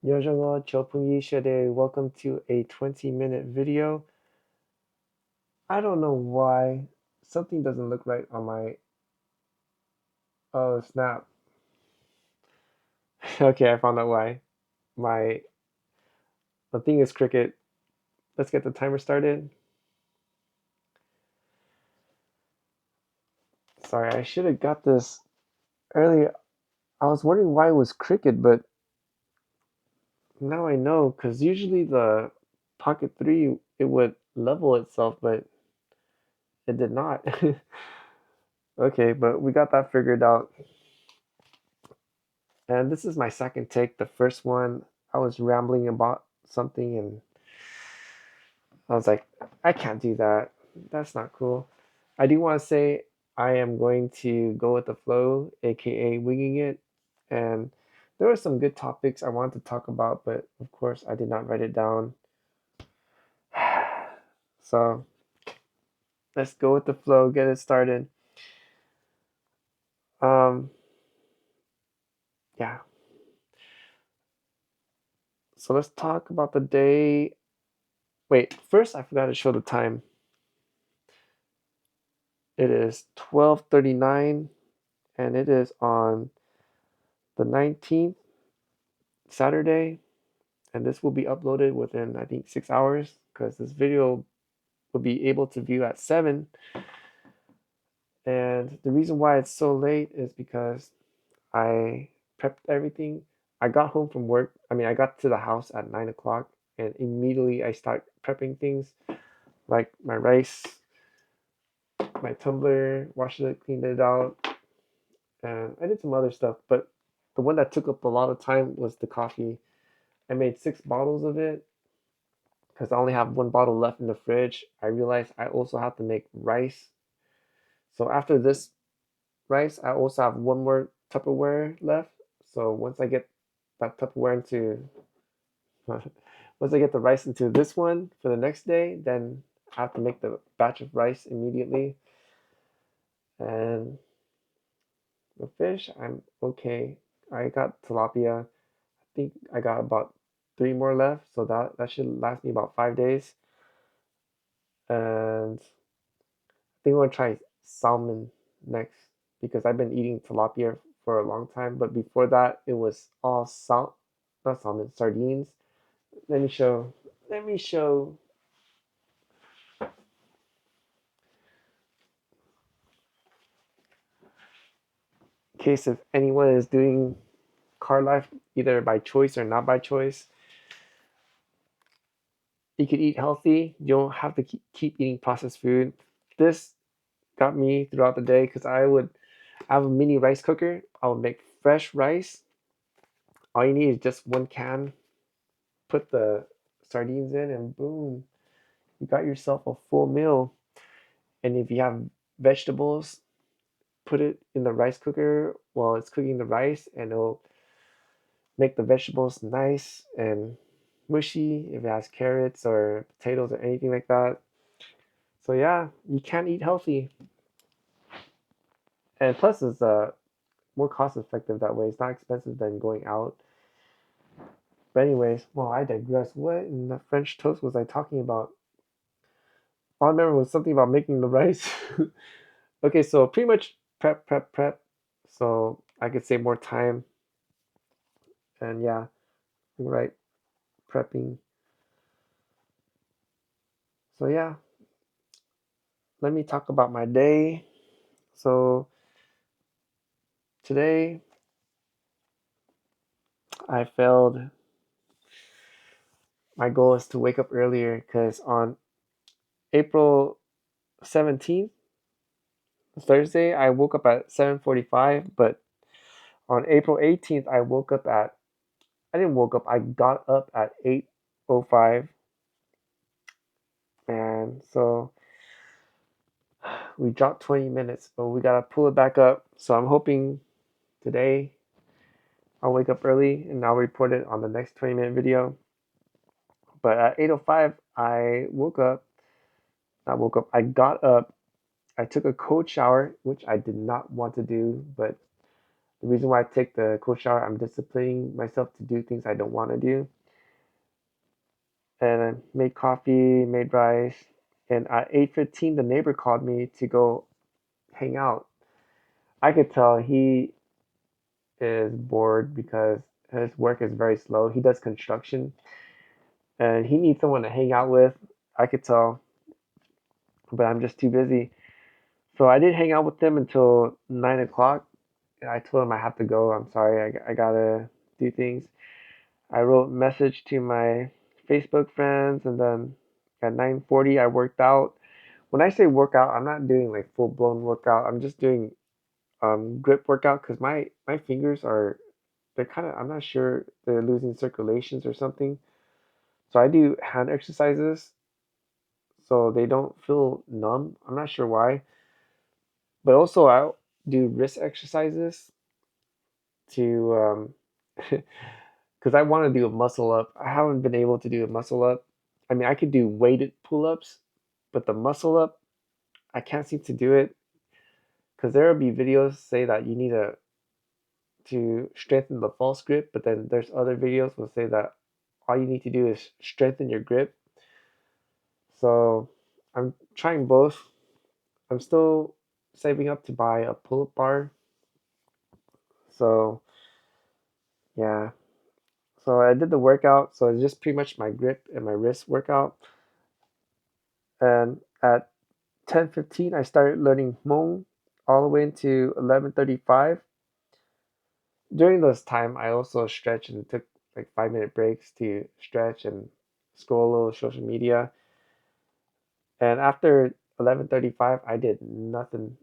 Welcome to a 20-minute video. I don't know why something doesn't look right on my. Oh, snap. Okay, I found out why. My the thing is cricket. Let's get the timer started. Sorry, I should have got this earlier. I was wondering why it was cricket, but now I know because usually the Pocket 3 it would level itself, but it did not. Okay, but we got that figured out. And this is my second take. The first one, I was rambling about something and I was like, I can't do that. That's not cool. I do want to say I am going to go with the flow, aka winging it. And there were some good topics I wanted to talk about, but of course I did not write it down. So let's go with the flow, get it started. Um, yeah. So let's talk about the day. Wait, first I forgot to show the time. It is 12:39 and it is on the 19th, Saturday, and this will be uploaded within I think 6 hours because this video will be able to view at 7. And the reason why it's so late is because I prepped everything. I got home from work. I got to the house at 9 o'clock and immediately I start prepping things like my rice, my tumbler, washed it, cleaned it out, and I did some other stuff. But the one that took up a lot of time was the coffee. I made 6 bottles of it because I only have 1 bottle left in the fridge. I realized I also have to make rice. So after this rice, I also have one more Tupperware left. So once I get that Tupperware into, once I get the rice into this one for the next day, then I have to make the batch of rice immediately. And the fish, I'm okay. I got tilapia. I think I got about 3 more left, so that should last me about 5 days. And I think I'm gonna try salmon next because I've been eating tilapia for a long time, but before that it was all not salmon, sardines. Let me show. Let me show. In case if anyone is doing car life either by choice or not by choice, you could eat healthy. You don't have to keep eating processed food. This got me throughout the day because I have a mini rice cooker. I would make fresh rice. All you need is just 1 can. Put the sardines in, and boom, you got yourself a full meal. And if you have vegetables, put it in the rice cooker while it's cooking the rice, and it'll make the vegetables nice and mushy if it has carrots or potatoes or anything like that. So yeah, you can eat healthy, and plus it's more cost effective that way. It's not expensive than going out. But anyways, well, I digress. What in the French toast was I talking about? All I remember was something about making the rice. Okay, so pretty much prep. So I could save more time. And yeah, right, prepping. So yeah, let me talk about my day. So today I failed. My goal is to wake up earlier because on April 17th, Thursday, I woke up at 7:45, but on April 18th, I didn't woke up, I got up at 8:05. And so we dropped 20 minutes, but we gotta pull it back up. So I'm hoping today I'll wake up early and I'll report it on the next 20-minute video. But at 8:05, I got up, I took a cold shower, which I did not want to do, but The reason why I take the cold shower, I'm disciplining myself to do things I don't want to do. And I made coffee, made rice, and at 8:15 the neighbor called me to go hang out. I could tell he is bored because his work is very slow. He does construction and he needs someone to hang out with. I could tell, but I'm just too busy. So I did hang out with him until 9 o'clock. I told him I have to go. I'm sorry. I gotta do things. I wrote message to my Facebook friends, and then at 9:40 I worked out. When I say workout, I'm not doing like full blown workout. I'm just doing grip workout because my fingers are, they're kind of, I'm not sure, they're losing circulations or something. So I do hand exercises so they don't feel numb. I'm not sure why, but also I do wrist exercises to because I want to do a muscle up. I haven't been able to do a muscle up. I mean, I could do weighted pull ups, but the muscle up, I can't seem to do it because there will be videos say that you need to strengthen the false grip, but then there's other videos will say that all you need to do is strengthen your grip. So I'm trying both. I'm still saving up to buy a pull-up bar. So yeah. So I did the workout. So it's just pretty much my grip and my wrist workout. And at 10:15 I started learning Hmong all the way into 11:35. During those time I also stretched and took like 5 minute breaks to stretch and scroll a little social media. And after 11:35 I did nothing.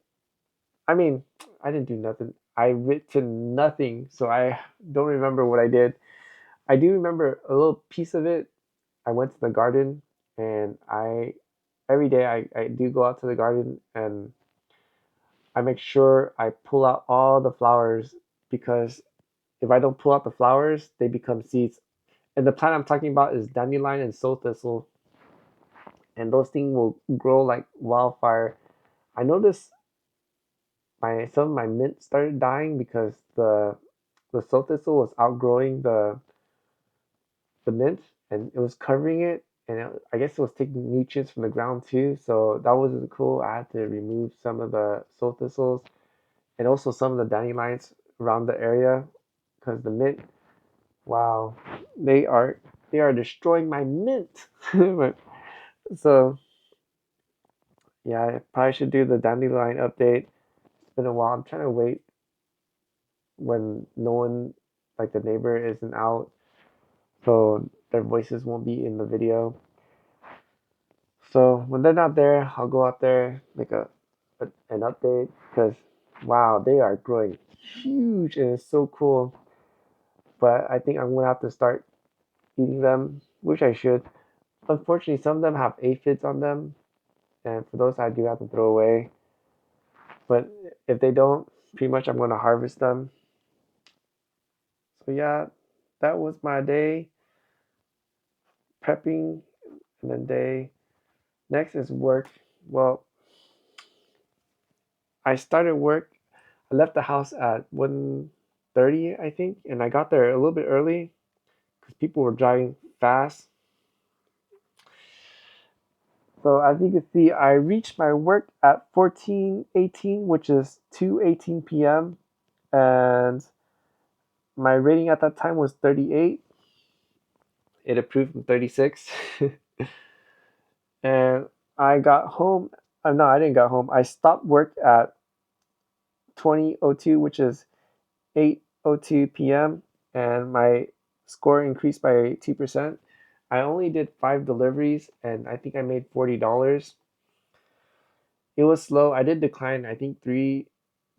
I mean, I didn't do nothing. I written nothing, so I don't remember what I did. I do remember a little piece of it. I went to the garden, and I every day I do go out to the garden and I make sure I pull out all the flowers because if I don't pull out the flowers, they become seeds. And the plant I'm talking about is dandelion and soul thistle, and those things will grow like wildfire. I noticed my some of my mint started dying because the soul thistle was outgrowing the mint and it was covering it, and I guess it was taking nutrients from the ground too, so that wasn't cool. I had to remove some of the soul thistles and also some of the dandelions around the area because the mint, wow, they are they are destroying my mint. So yeah, I probably should do the dandelion update. It's been a while. I'm trying to wait when no one, like the neighbor, isn't out so their voices won't be in the video. So when they're not there, I'll go out there, make an update because wow, they are growing huge and it's so cool. But I think I'm gonna have to start eating them, which I should. Unfortunately, some of them have aphids on them, and for those I do have to throw away. But if they don't, pretty much I'm gonna harvest them. So yeah, that was my day prepping, and then day next is work. Well, I started work. I left the house at 1:30, I think, and I got there a little bit early because people were driving fast. So as you can see, I reached my work at 14:18, which is 2:18 p.m. and my rating at that time was 38. It approved from 36. And I got home. No, I didn't get home. I stopped work at 20:02, which is 8:02 p.m. and my score increased by 2%. I only did 5 deliveries and I think I made $40. It was slow. I did decline, I think, 3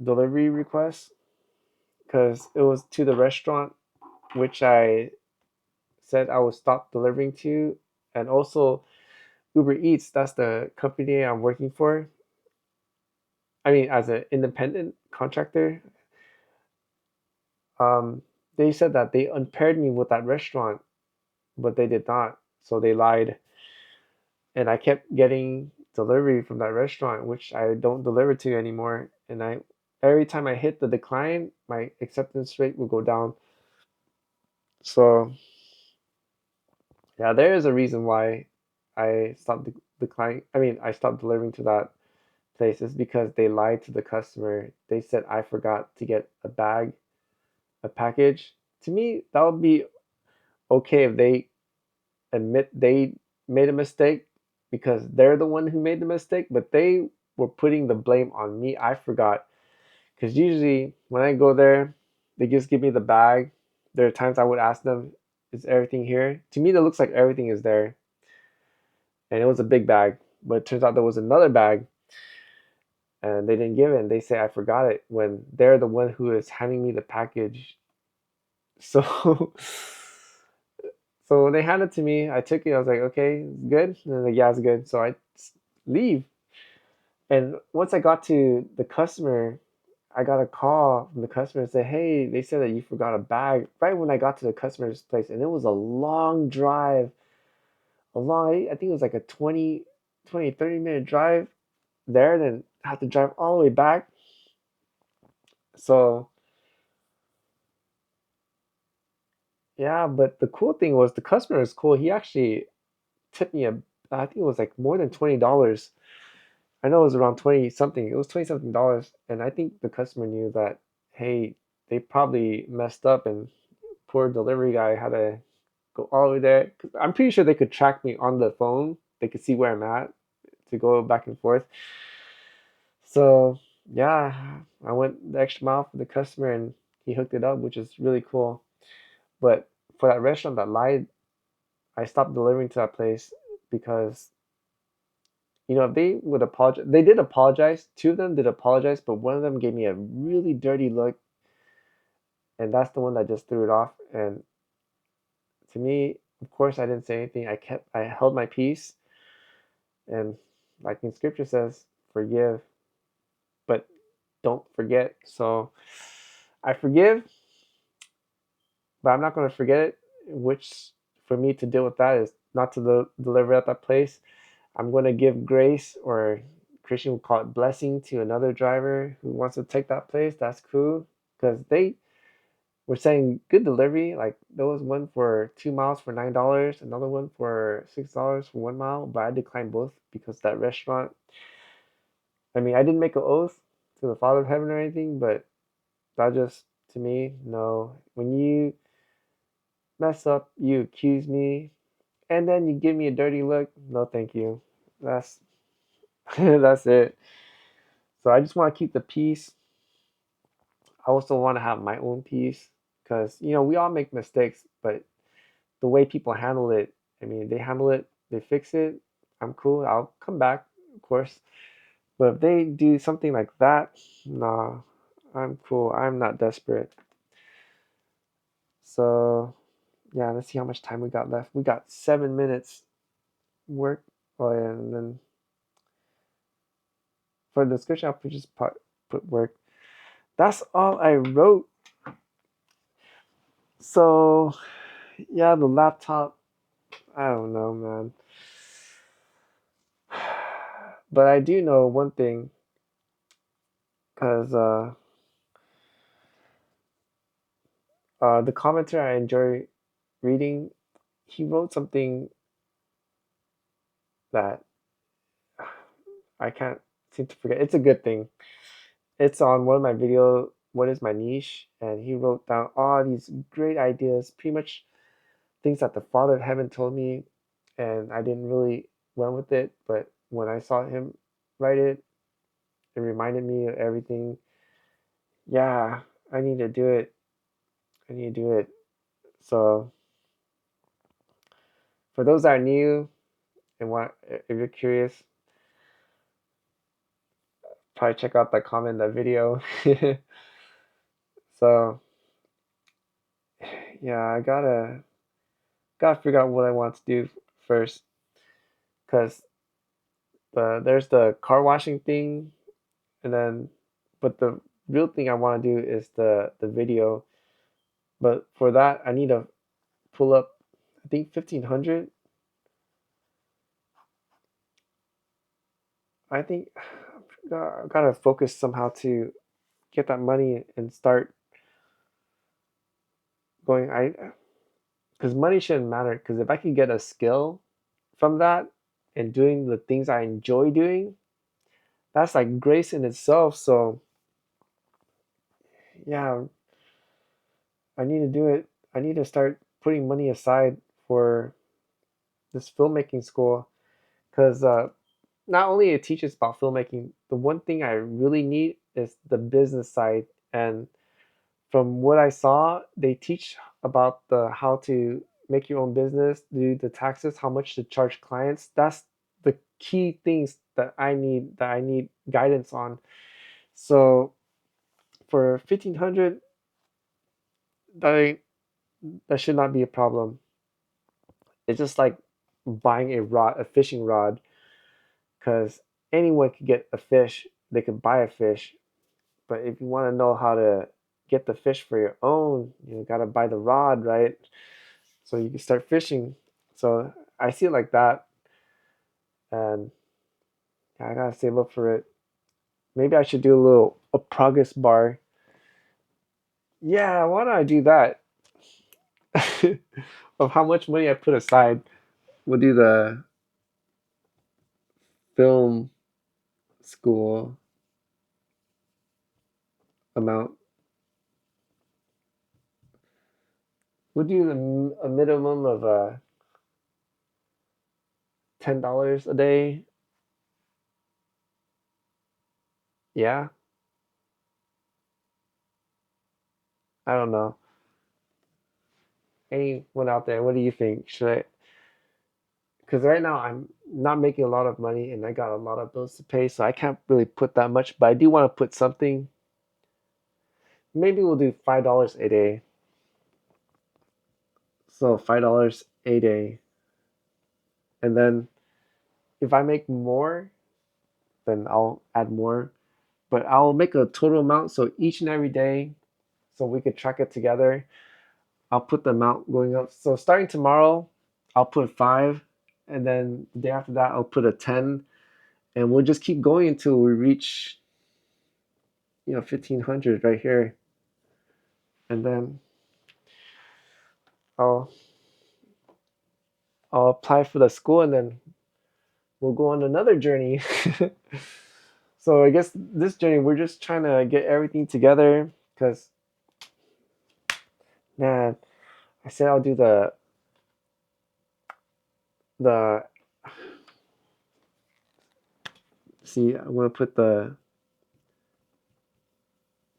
delivery requests because it was to the restaurant which I said I would stop delivering to, and also Uber Eats. That's the company I'm working for. I mean, as an independent contractor, um, they said that they unpaired me with that restaurant, but they did not. So they lied, and I kept getting delivery from that restaurant, which I don't deliver to anymore. And every time I hit the decline, my acceptance rate will go down. So yeah, there is a reason why I stopped declining. I mean, I stopped delivering to that place is because they lied to the customer. They said I forgot to get a bag, a package. To me, that would be okay if they admit they made a mistake because they're the one who made the mistake, but they were putting the blame on me. I forgot. Because usually when I go there, they just give me the bag. There are times I would ask them, is everything here? To me, that looks like everything is there. And it was a big bag. But it turns out there was another bag and they didn't give it. And they say I forgot it when they're the one who is handing me the package. So so when they handed it to me, I took it. I was like, okay, it's good. And they're like, yeah, it's good. So I leave. And once I got to the customer, I got a call from the customer and said, hey, they said that you forgot a bag right when I got to the customer's place. And it was a long drive, I think it was like a 30-minute drive there. Then I have to drive all the way back. So, yeah, but the cool thing was the customer is cool. He actually tipped me I think it was like more than $20. I know it was around 20 something. It was 20 something dollars. And I think the customer knew that, hey, they probably messed up and poor delivery guy had to go all the way there. 'Cause I'm pretty sure they could track me on the phone. They could see where I'm at to go back and forth. So yeah, I went the extra mile for the customer and he hooked it up, which is really cool. But for that restaurant that lied, I stopped delivering to that place because they would apologize. They did apologize. Two of them did apologize, but one of them gave me a really dirty look, and that's the one that just threw it off. And to me, of course, I didn't say anything. I held my peace, and like in scripture says, forgive, but don't forget. So I forgive, but I'm not going to forget it. Which for me to deal with that is not to deliver at that place. I'm going to give grace, or Christian would call it blessing, to another driver who wants to take that place. That's cool because they were saying good delivery. Like there was one for 2 miles for $9, another one for $6 for 1 mile, but I declined both because that restaurant. I mean, I didn't make an oath to the Father of Heaven or anything, but that just to me, no. When you mess up, you accuse me, and then you give me a dirty look. No, thank you. That's that's it. So I just want to keep the peace. I also want to have my own peace because we all make mistakes, but the way people handle it, I mean, they handle it, they fix it. I'm cool. I'll come back, of course. But if they do something like that, nah, I'm cool. I'm not desperate. So yeah, let's see how much time we got left. We got 7 minutes work. Oh yeah, and then for the description, I'll just put work. That's all I wrote. So yeah, the laptop. I don't know, man. But I do know one thing, because the commenter I enjoy reading, he wrote something that I can't seem to forget. It's a good thing. It's on one of my videos, What is My Niche? And he wrote down all these great ideas, pretty much things that the Father of Heaven told me, and I didn't really run with it. But when I saw him write it, it reminded me of everything. Yeah, I need to do it. I need to do it. So for those that are new and if you're curious, probably check out that comment in that video. So yeah, I gotta figure out what I want to do first, because there's the car washing thing, and then but the real thing I want to do is the video. But for that, I need to pull up, I think 1500. I think I gotta focus somehow to get that money and start going. Because money shouldn't matter. Because if I can get a skill from that and doing the things I enjoy doing, that's like grace in itself. So yeah, I need to do it. I need to start putting money aside for this filmmaking school because not only it teaches about filmmaking, the one thing I really need is the business side. And from what I saw, they teach about the how to make your own business, do the taxes, how much to charge clients. That's the key things that I need guidance on. So for 1500, that that should not be a problem. It's just like buying a fishing rod, because anyone could get a fish. They could buy a fish, but if you want to know how to get the fish for your own, you gotta buy the rod, right? So you can start fishing. So I see it like that, and I gotta save up for it. Maybe I should do a progress bar. Yeah, why don't I do that? Of how much money I put aside. We'll do the film school amount. We'll do a minimum of $10 a day. Yeah, I don't know. Anyone out there? What do you think? Should I? Because right now I'm not making a lot of money and I got a lot of bills to pay, so I can't really put that much. But I do want to put something. Maybe we'll do $5 a day. So $5 a day, and then if I make more, then I'll add more. But I'll make a total amount so each and every day, so we could track it together. I'll put the amount going up. So starting tomorrow, I'll put 5, and then the day after that, I'll put a 10, and we'll just keep going until we reach 1500 right here, and then I'll I'll apply for the school, and then we'll go on another journey. So I guess this journey we're just trying to get everything together because man, I said I'll do the see I'm gonna put the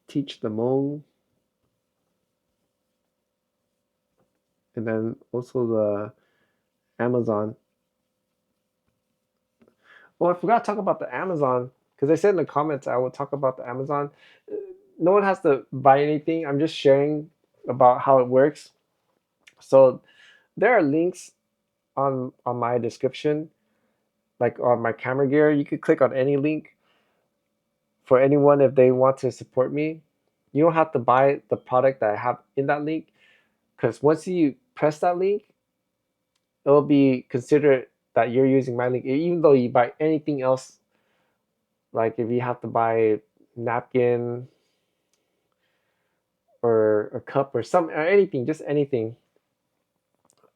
teach the Hmong, and then also the Amazon. Oh, I forgot to talk about the Amazon because I said in the comments I would talk about the Amazon. No one has to buy anything. I'm just sharing about how it works. So there are links on my description, like on my camera gear. You could click on any link for anyone if they want to support me. You don't have to buy the product that I have in that link, because once you press that link, it'll be considered that you're using my link, even though you buy anything else. Like if you have to buy napkin or a cup or anything, just anything.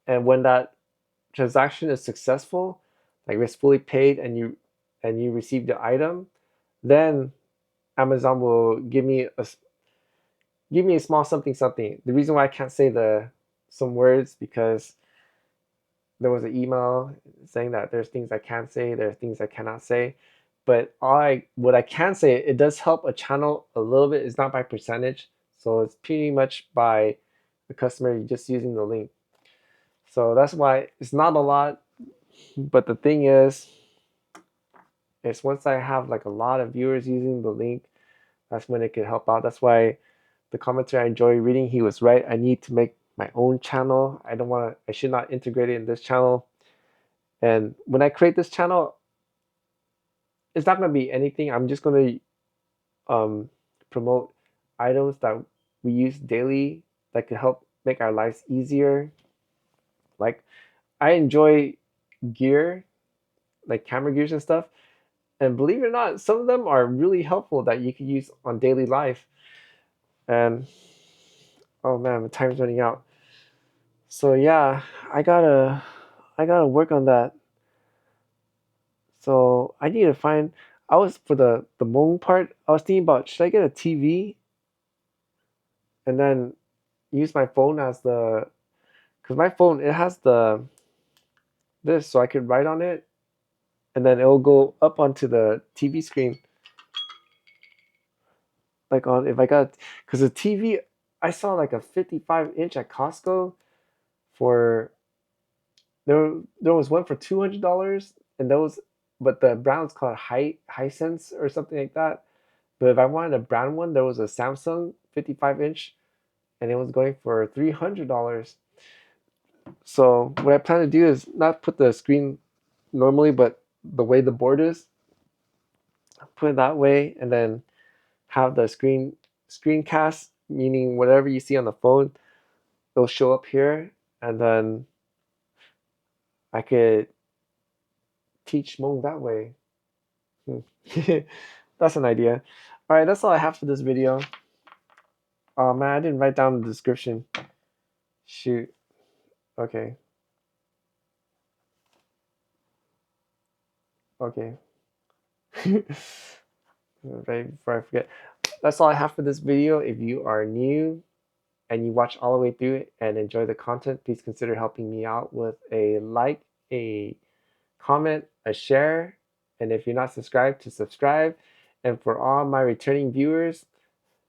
And when that transaction is successful, like it's fully paid and you receive the item, then Amazon will give me a small something something. The reason why I can't say the some words because there was an email saying that there's things I can't say, there's things I cannot say. But what I can say, it does help a channel a little bit. It's not by percentage, so it's pretty much by the customer just using the link. So that's why it's not a lot. But the thing is once I have like a lot of viewers using the link, that's when it can help out. That's why the commenter I enjoy reading, he was right. I need to make my own channel. I should not integrate it in this channel. And when I create this channel, it's not going to be anything. I'm just going to promote items that we use daily that could help make our lives easier. Like I enjoy gear, like camera gears and stuff. And believe it or not, some of them are really helpful that you can use on daily life. And oh man, the time's running out. So yeah, I gotta work on that. So I need to find. I was for the Hmong part. I was thinking about should I get a TV and then use my phone as the, because my phone it has the this, so I could write on it and then it'll go up onto the TV screen. Like on if I got, because the TV I saw like a 55-inch at Costco for there was one for $200 and those, but the brown's called Hisense or something like that. But if I wanted a brown one, there was a Samsung 55-inch and it was going for $300. So what I plan to do is not put the screen normally, but the way the board is, put it that way, and then have the screencast, meaning whatever you see on the phone, it'll show up here, and then I could teach Hmong that way. That's an idea. All right, that's all I have for this video. Oh man, I didn't write down the description. Shoot. Okay. Okay. Right before I forget. That's all I have for this video. If you are new and you watch all the way through it and enjoy the content, please consider helping me out with a like, a comment, a share, and if you're not subscribed, to subscribe. And for all my returning viewers,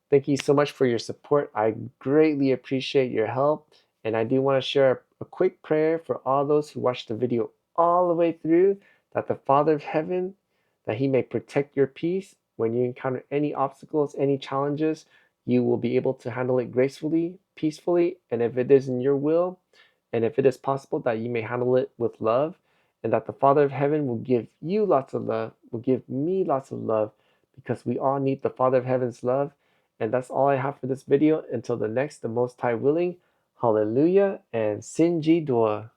thank you so much for your support. I greatly appreciate your help. And I do want to share a quick prayer for all those who watched the video all the way through, that the Father of Heaven, that He may protect your peace. When you encounter any obstacles, any challenges, you will be able to handle it gracefully, peacefully, and if it is in your will, and if it is possible, that you may handle it with love, and that the Father of Heaven will give you lots of love, will give me lots of love, because we all need the Father of Heaven's love. And that's all I have for this video. Until the next, the Most High willing, hallelujah, and Sinji Dua.